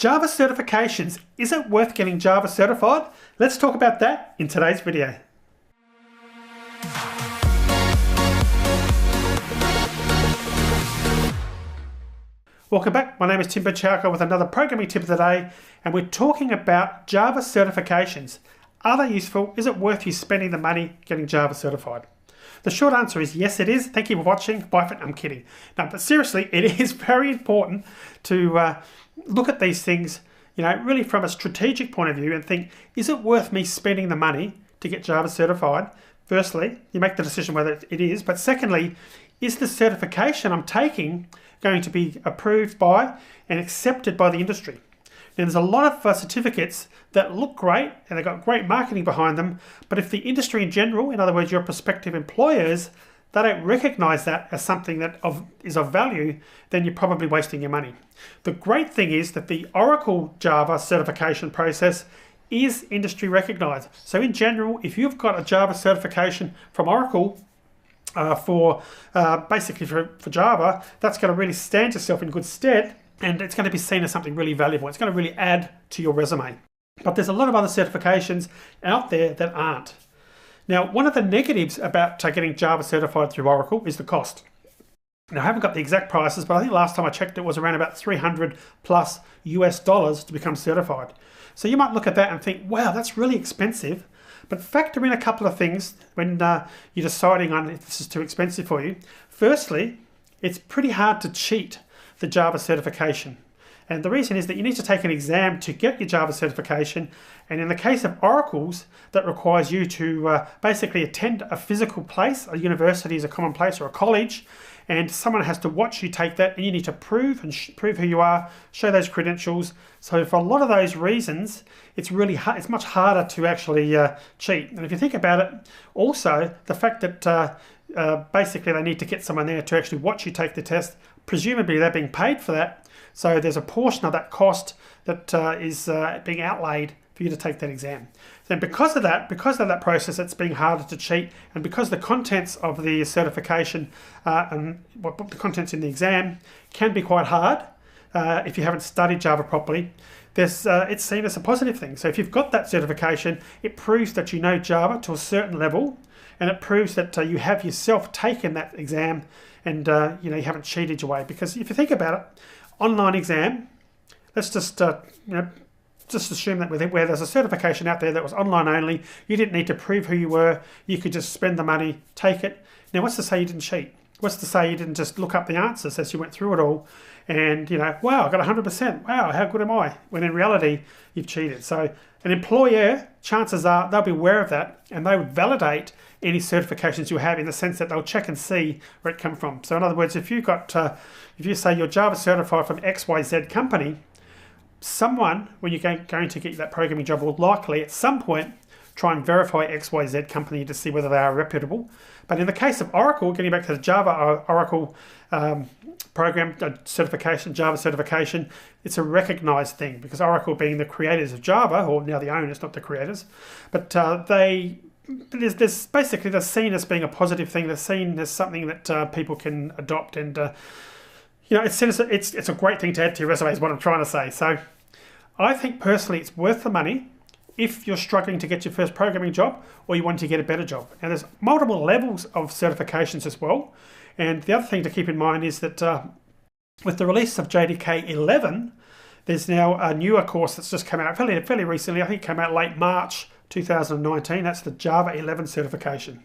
Java certifications. Is it worth getting Java certified? Let's talk about that in today's video. Welcome back. My name is Tim Bachauka with another programming tip of the day, and we're talking about Java certifications. Are they useful? Is it worth you spending the money getting Java certified? The short answer is yes, it is. Thank you for watching. Bye for now. I'm kidding. No, but seriously, it is very important to look at these things, really from a strategic point of view and think, is it worth me spending the money to get Java certified? Firstly, you make the decision whether it is, but secondly, is the certification I'm taking going to be approved by and accepted by the industry? Now, there's a lot of certificates that look great and they've got great marketing behind them, but if the industry in general, in other words, your prospective employers, they don't recognize that as something that is of value, then you're probably wasting your money. The great thing is that the Oracle Java certification process is industry recognized. So in general, if you've got a Java certification from Oracle basically for Java, that's going to really stand yourself in good stead, and it's going to be seen as something really valuable. It's going to really add to your resume. But there's a lot of other certifications out there that aren't. Now, one of the negatives about getting Java certified through Oracle is the cost. Now, I haven't got the exact prices, but I think last time I checked it was around about $300 plus US dollars to become certified. So you might look at that and think, wow, that's really expensive. But factor in a couple of things when you're deciding on if this is too expensive for you. Firstly, it's pretty hard to cheat the Java certification. And the reason is that you need to take an exam to get your Java certification. And in the case of Oracle's, that requires you to basically attend a physical place. A university is a common place, or a college. And someone has to watch you take that, and you need to prove who you are, show those credentials. So for a lot of those reasons, it's really hard, it's much harder to actually cheat. And if you think about it, also the fact that basically they need to get someone there to actually watch you take the test, presumably they're being paid for that. So there's a portion of that cost that is being outlaid for you to take that exam. Then because of that process, it's being harder to cheat, and because the contents of the certification and what the contents in the exam can be quite hard if you haven't studied Java properly, it's seen as a positive thing. So if you've got that certification, it proves that you know Java to a certain level, and it proves that you have yourself taken that exam, and you haven't cheated your way. Because if you think about it, online exam, let's just just assume that where there's a certification out there that was online only, you didn't need to prove who you were, you could just spend the money, take it. Now, what's to say you didn't cheat? What's to say you didn't just look up the answers as you went through it all and, wow, I got 100%. Wow, how good am I? When in reality, you've cheated. So an employer, chances are they'll be aware of that, and they would validate any certifications you have in the sense that they'll check and see where it come from. So in other words, if you say you're Java certified from XYZ company, someone, when you're going to get that programming job, will likely at some point try and verify XYZ company to see whether they are reputable. But in the case of Oracle, getting back to the Java Oracle program certification, Java certification, it's a recognized thing because Oracle, being the creators of Java, or now the owners, not the creators, but there's basically they're seen as being a positive thing. They're seen as something that people can adopt, and it's a great thing to add to your resume is what I'm trying to say. So I think personally it's worth the money if you're struggling to get your first programming job or you want to get a better job. And there's multiple levels of certifications as well. And the other thing to keep in mind is that with the release of JDK 11, there's now a newer course that's just come out fairly recently. I think it came out late March 2019. That's the Java 11 certification.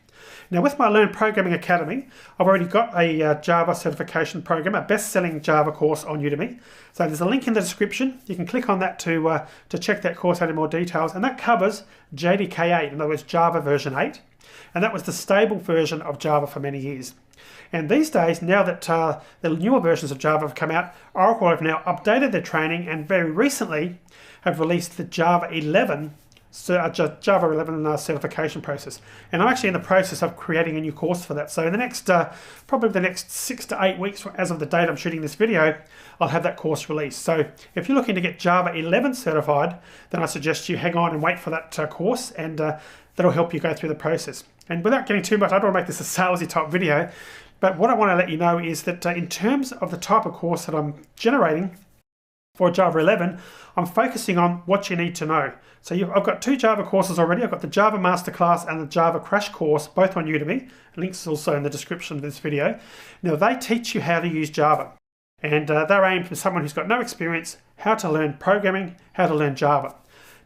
Now, with my Learn Programming Academy, I've already got a Java certification program, a best-selling Java course on Udemy. So there's a link in the description. You can click on that to check that course out in more details. And that covers JDK 8, in other words, Java version 8. And that was the stable version of Java for many years. And these days, now that the newer versions of Java have come out, Oracle have now updated their training and very recently have released the Java 11 certification process. And I'm actually in the process of creating a new course for that. So in the next, probably the next 6 to 8 weeks as of the date I'm shooting this video, I'll have that course released. So if you're looking to get Java 11 certified, then I suggest you hang on and wait for that course, and that'll help you go through the process. And without getting too much, I don't want to make this a salesy type video, but what I want to let you know is that in terms of the type of course that I'm generating, for Java 11, I'm focusing on what you need to know. So I've got 2 Java courses already. I've got the Java Masterclass and the Java Crash Course, both on Udemy. Links also in the description of this video. Now they teach you how to use Java. And they're aimed for someone who's got no experience, how to learn programming, how to learn Java.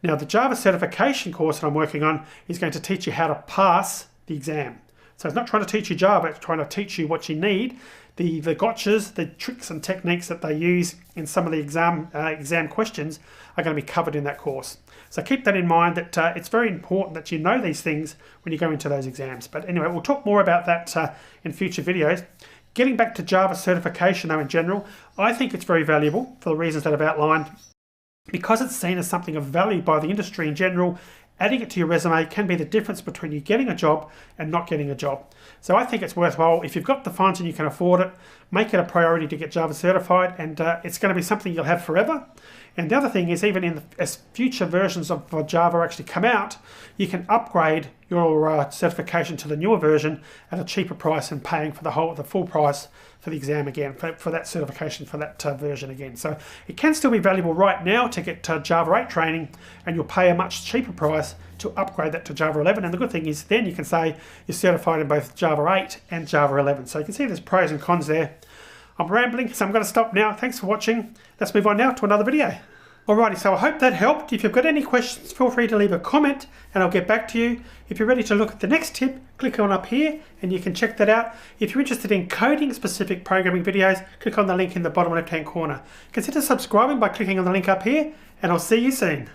Now the Java certification course that I'm working on is going to teach you how to pass the exam. So it's not trying to teach you Java, it's trying to teach you what you need, the gotchas, the tricks and techniques that they use in some of the exam questions are going to be covered in that course. So keep that in mind, that it's very important that you know these things when you go into those exams. But anyway, we'll talk more about that in future videos. Getting back to Java certification though in general, I think it's very valuable for the reasons that I've outlined. Because it's seen as something of value by the industry in general, adding it to your resume can be the difference between you getting a job and not getting a job. So I think it's worthwhile. If you've got the funds and you can afford it, make it a priority to get Java certified, and it's going to be something you'll have forever. And the other thing is, even as future versions of Java actually come out, you can upgrade your certification to the newer version at a cheaper price and paying for the full price for the exam again, for that certification for that version again. So it can still be valuable right now to get Java 8 training, and you'll pay a much cheaper price to upgrade that to Java 11. And the good thing is then you can say you're certified in both Java 8 and Java 11. So you can see there's pros and cons there. I'm rambling, so I'm going to stop now. Thanks for watching. Let's move on now to another video. Alrighty, so I hope that helped. If you've got any questions, feel free to leave a comment and I'll get back to you. If you're ready to look at the next tip, click on up here and you can check that out. If you're interested in coding specific programming videos, click on the link in the bottom left hand corner. Consider subscribing by clicking on the link up here, and I'll see you soon.